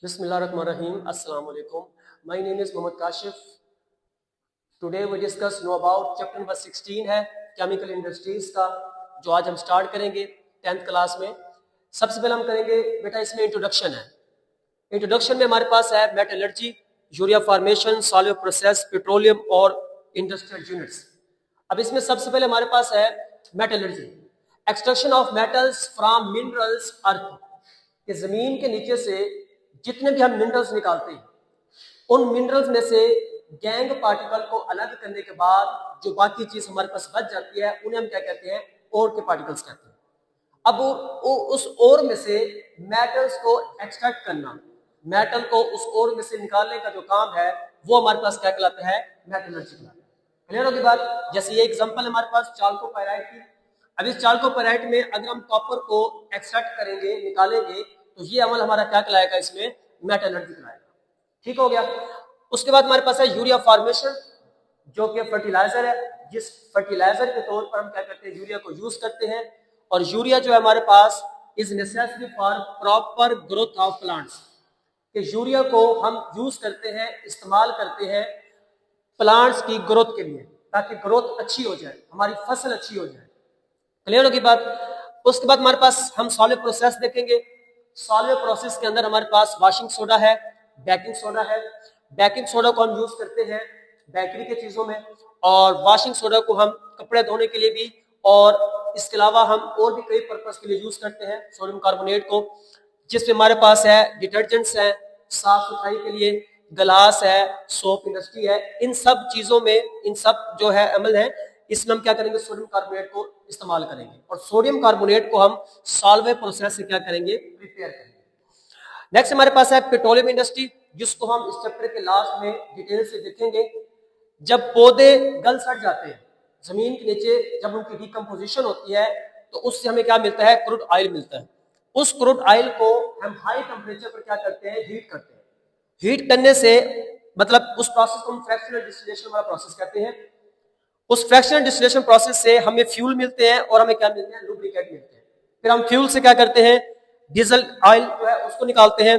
Bismillahirrahmanirrahim. Assalamu alaikum. My name is Mohammad Kashif. Today we discuss know about chapter number 16 है chemical industries का, जो आज हम start करेंगे 10th क्लास में। सबसे पहले हम करेंगे बेटा इसमें इंट्रोडक्शन है। इंट्रोडक्शन में हमारे पास है metallurgy, urea formation, solve process, petroleum और इंडस्ट्रियल यूनिट्स। अब इसमें सबसे पहले हमारे पास है metallurgy, extraction of metals from minerals earth, कि जमीन के नीचे से जितने भी हम मिनरल्स निकालते हैं उन मिनरल्स में से गैंग पार्टिकल को अलग करने के बाद जो बाकी चीज हमारे पास बच जाती है उन्हें हम क्या कहते हैं, ओर के पार्टिकल्स कहते हैं। अब उस ओर में से मेटल्स को एक्सट्रैक्ट करना, मेटल को उस ओर में से निकालने का जो काम है वो हमारे पास क्या कहलाता है, मेटलर्जी कहलाता है। क्लियर होगी बात। जैसे ये एग्जांपल हमारे पास चाल्कोपाइराइट की। अब इस चाल्कोपाइराइट में अगर हम कॉपर को एक्सट्रैक्ट करेंगे, निकालेंगे, तो ये अमल हमारा क्या कहलाएगा, इसमें मेटलर्जी कहलाएगा। ठीक हो गया। उसके बाद हमारे पास है यूरिया फॉर्मेशन, जो कि फर्टिलाइजर है, जिस फर्टिलाइजर के तौर पर हम क्या करते हैं, यूरिया को यूज करते हैं। और यूरिया जो है हमारे पास is necessary for proper growth of plants, कि यूरिया को हम यूज करते हैं, इस्तेमाल करते हैं प्लांट्स की ग्रोथ के लिए, ताकि ग्रोथ अच्छी हो जाए, हमारी फसल अच्छी हो जाए। क्लियर होगी बात। उसके बाद हमारे पास हम सॉलिड प्रोसेस देखेंगे। सॉलिड प्रोसेस के अंदर हमारे पास वॉशिंग सोडा है, बेकिंग सोडा है। बेकिंग सोडा को हम यूज करते हैं बेकरी के चीजों में, और वॉशिंग सोडा को हम कपड़े धोने के लिए भी, और इसके अलावा हम और भी कई पर्पस के लिए यूज करते हैं सोडियम कार्बोनेट को, जिसमें हमारे पास है डिटर्जेंट्स हैं साफ सफाई के लिए, ग्लास है, सोप इंडस्ट्री है। इन सब चीजों में, इन सब जो है अमल है, इसमें हम क्या करेंगे, सोडियम कार्बोनेट को इस्तेमाल करेंगे, और सोडियम कार्बोनेट को हम सॉल्वे प्रोसेस से क्या करेंगे, प्रिपेयर करेंगे। नेक्स्ट हमारे पास है पेट्रोलियम इंडस्ट्री, जिसको हम इस चैप्टर के लास्ट में डिटेल से देखेंगे। जब पौधे गल सड़ जाते हैं जमीन के नीचे, जब उनकी डिकम्पोजिशन होती है, तो उससे हमें क्या मिलता है, क्रूड ऑयल मिलता है। उस क्रूड ऑयल को हम हाई टेम्परेचर पर क्या करते हैं, हीट करते हैं। हीट करने से मतलब उस प्रोसेस को हम फ्रैक्शनल डिस्टिलेशन वाला प्रोसेस कहते हैं। उस फ्रैक्शनल डिस्टिलेशन प्रोसेस से हमें फ्यूल मिलते हैं, और हमें क्या मिलते हैं, लुब्रिकेंट मिलते हैं। फिर हम फ्यूल से क्या करते हैं, डीजल ऑयल जो है उसको निकालते हैं,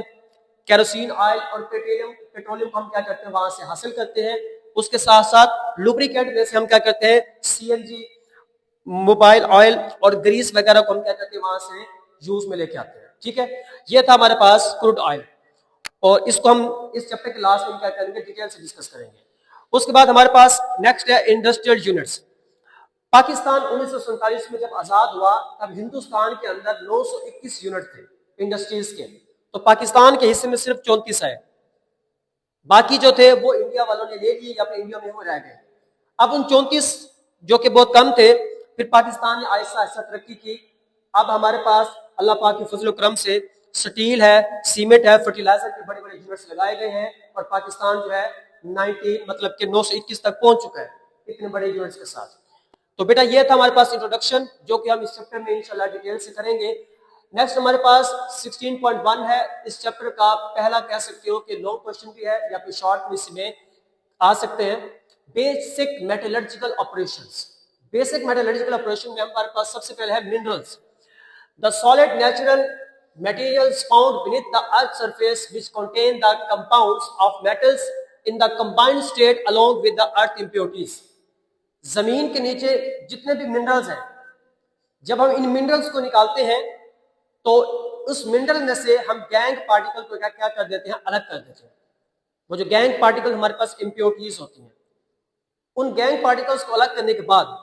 केरोसिन ऑयल और पेट्रोलियम को हम क्या करते हैं, वहां से हासिल करते हैं। उसके साथ साथ लुब्रिकेंट में से हम क्या करते हैं, सीएनजी, मोबाइल ऑयल और ग्रीस वगैरह को हम क्या करते हैं, वहां से यूज में लेके आते हैं। ठीक है, ये था हमारे पास क्रूड ऑयल, और इसको हम इस चैप्टर के लास्ट में क्या करेंगे, डिटेल से डिस्कस करेंगे। उसके बाद हमारे पास नेक्स्ट है इंडस्ट्रियल यूनिट्स। पाकिस्तान 1947 में जब आजाद हुआ, तब हिंदुस्तान के अंदर 921 यूनिट थे इंडस्ट्रीज के, तो पाकिस्तान के हिस्से में सिर्फ 34 है। बाकी जो थे वो इंडिया वालों ने ले लिए, या फिर इंडिया में हो रह गए। अब उन 34 जो कि बहुत कम थे, फिर पाकिस्तान ने आहिस्ता आहिस्ता तरक्की की। अब हमारे पास अल्लाह पाक के फजल करम से स्टील है, सीमेंट है, फर्टिलाइजर के बड़े बड़े यूनिट्स लगाए गए हैं, और पाकिस्तान जो है 90 मतलब कि 921 तक पहुंच चुका है इतने बड़े यूनिट्स के साथ। तो बेटा ये था हमारे पास इंट्रोडक्शन, जो कि हम इस चैप्टर में इंशाल्लाह डिटेल से करेंगे। नेक्स्ट हमारे पास 16.1 है। इस चैप्टर का पहला कह सकते हो कि लॉन्ग क्वेश्चन भी है, या फिर शॉर्ट में इसमें आ सकते हैं। Basic metallurgical operations. Basic metallurgical operation में हमारे पास सबसे पहले है minerals. The solid natural materials found beneath the earth's surface which contain the compounds of metals in the combined state along with the earth impurities। जमीन के नीचे जितने भी मिनरल्स हैं, जब हम इन मिनरल्स को निकालते हैं तो उस मिनरल में से हम गैंग पार्टिकल को क्या कर देते हैं, अलग कर देते हैं। वो जो गैंग पार्टिकल हमारे पास इंप्योरिटीज होती हैं, उन गैंग पार्टिकल्स को अलग करने के बाद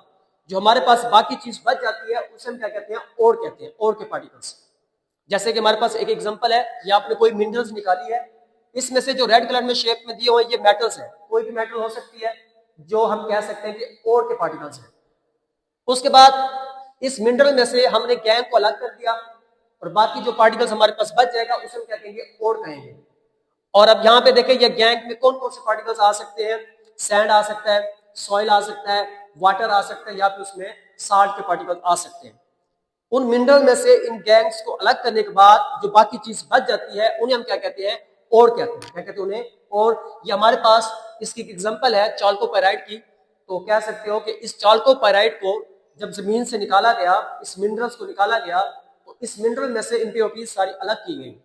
जो हमारे पास बाकी चीज बच जाती है, उसे हम क्या कहते हैं, ओर कहते हैं, ओर के पार्टिकल्स। जैसे कि हमारे पास एक एग्जांपल है, ये आपने कोई मिनरल्स निकाली है, इसमें से जो रेड कलर में शेप में दिए हुए ये मेटल्स हैं, कोई भी मेटल हो सकती है, जो हम कह सकते हैं कि ओर के पार्टिकल्स हैं। उसके बाद इस मिनरल में से हमने गैंग को अलग कर दिया, और बाकी जो पार्टिकल्स हमारे पास बच जाएगा उसे हम क्या कहेंगे, ओर कहेंगे। और अब यहाँ पे देखें, ये गैंग में कौन कौन से पार्टिकल्स आ सकते हैं, सैंड आ सकता है, सॉइल आ सकता है, वाटर आ सकता है, या फिर उसमें साल्ट के पार्टिकल्स आ सकते हैं। उन मिनरल में से इन गैंग्स को अलग करने के बाद जो बाकी चीज बच जाती है उन्हें हम क्या कहते हैं, ओर कहते हैं। क्या कहते हैं उन्हें, और ये हमारे पास इसकी एग्जांपल है चाल्कोपाइराइट की। तो कह सकते हो कि इस चाल्कोपाइराइट को जब जमीन से निकाला गया, इस मिनरल्स को निकाला गया, तो इस मिनरल में से इंप्योरिटीज सारी अलग की गई,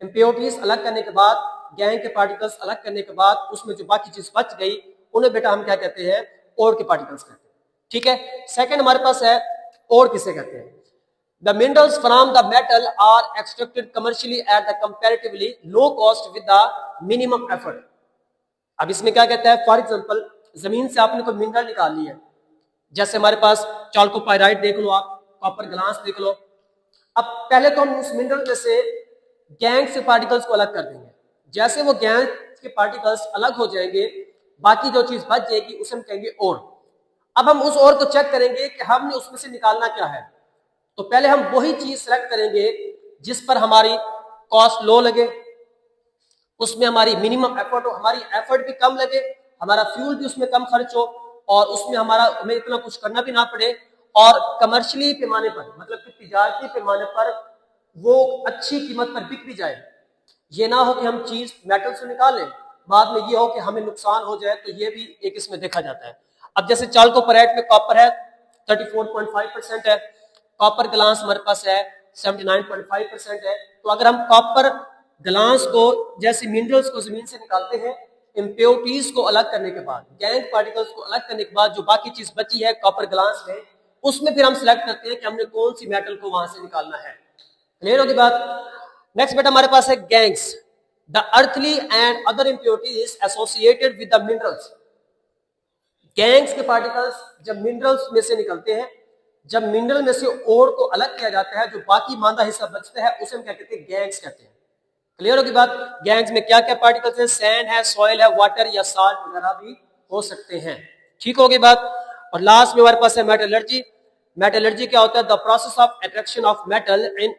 इम्प्योरिटीज अलग करने के बाद, गैंग के पार्टिकल्स अलग करने के बाद उसमें जो बाकी चीज बच गई उन्हें बेटा हम क्या कहते हैं, ओर के पार्टिकल्स कहते हैं। ठीक है, सेकंड हमारे पास है ओर किसे कहते हैं। The minerals from the metal are extracted commercially at the comparatively low cost with the minimum effort. अब इसमें क्या कहता है, फॉर एग्जांपल जमीन से आपने कोई मिनरल निकाल ली है, जैसे हमारे पास चाल्कोपाइराइट देख लो, आप कॉपर ग्लास देख लो। अब पहले तो हम उस मिनरल में से गैंग से पार्टिकल्स को अलग कर देंगे। जैसे वो गैंग के पार्टिकल्स अलग हो जाएंगे, बाकी जो चीज बच जाएगी उसे हम कहेंगे ओर। अब हम उस ओर को चेक करेंगे कि हमने उसमें से निकालना क्या है। तो पहले हम वही चीज सेलेक्ट करेंगे जिस पर हमारी कॉस्ट लो लगे, उसमें हमारी मिनिमम एफर्ट हो, हमारी एफर्ट भी कम लगे, हमारा फ्यूल भी उसमें कम खर्च हो और उसमें हमें इतना कुछ करना भी ना पड़े, और कमर्शियली पैमाने पर, मतलब कि तिजारती पैमाने पर वो अच्छी कीमत पर बिक भी जाए। ये ना हो कि हम चीज मेटल से निकालें, बाद में ये हो कि हमें नुकसान हो जाए, तो ये भी एक इसमें देखा जाता है। अब जैसे चाल्कोपाइराइट में कॉपर है 34.5% है, कॉपर ग्लास हमारे पास है 79.5% है। तो अगर हम कॉपर ग्लास को जैसे मिनरल्स को जमीन से निकालते हैं, इम्प्योरिटीज को अलग करने के बाद, गैंग पार्टिकल्स को अलग करने के बाद जो बाकी चीज बची है कॉपर ग्लास में, उसमें फिर हम सिलेक्ट करते हैं कि हमने कौन सी मेटल को वहां से निकालना है। क्लियर होगी बात। नेक्स्ट बेटा हमारे पास है gangs. The earthly and other impurities associated with the minerals. Gangs के पार्टिकल्स जब मिनरल्स में से निकलते हैं, जब मिनरल में से ओर को अलग किया जाता है, जो बाकी मादा हिस्सा बचता है उसे हम क्या कहते हैं, गैंग्स कहते हैं। क्लियर होगी बात। गैंग्स में क्या क्या पार्टिकल्स है, सैंड है, सॉइल है, वाटर या साल्ट वगैरह भी हो सकते हैं। ठीक होगी बात। और लास्ट में हमारे पास है मेटलर्जी। मेटलर्जी क्या होता है, the process of extraction of metal in